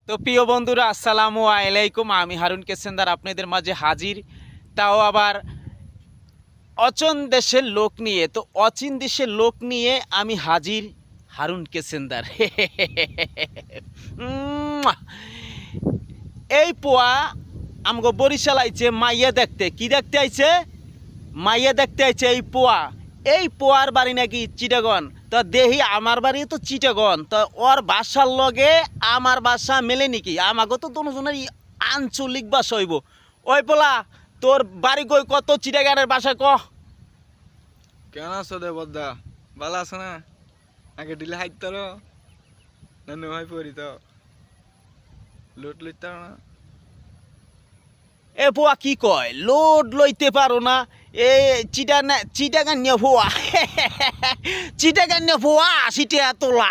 তো প্রিয় বন্ধুরা, আসসালামু আলাইকুম। আমি হারুন কেসেন্দার আপনাদের মাঝে হাজির, তাও আবার অচন দেশের লোক নিয়ে। তো অচিন দেশের লোক নিয়ে আমি হাজির, হারুন কেসেন্দার। উম্মুয়া। এই পোয়া আমগো বরিশাল আইছে মাইয়া দেখতে। কি দেখতে আইছে? মাইয়া দেখতে আইছে এই পোয়া। এই পোয়ার বাড়ি নাকি চিটাগন। তো দেহি আমার বাড়ি তো চিটাগন। তো ওর ভাষার লগে আমার ভাষা মেলে নাকি? আমাকে তো দুজনের আঞ্চলিক ভাষা হইব। ওই পোলা, তোর বাড়ি কই, কত চিটাগানের ভাষা ক। কেন আছো দে বদ্দা? ভালো আছো না? আগে দিলে হাইত নানু ভাই পড়ি তো লুট লইতে না। এ পোয়া কি কয়? লোড লইতে পারো না? এ চিটাগান নিয়ে পোয়া। চিটাগান নিয়ে পোয়া ৮০ টাকা তোলা।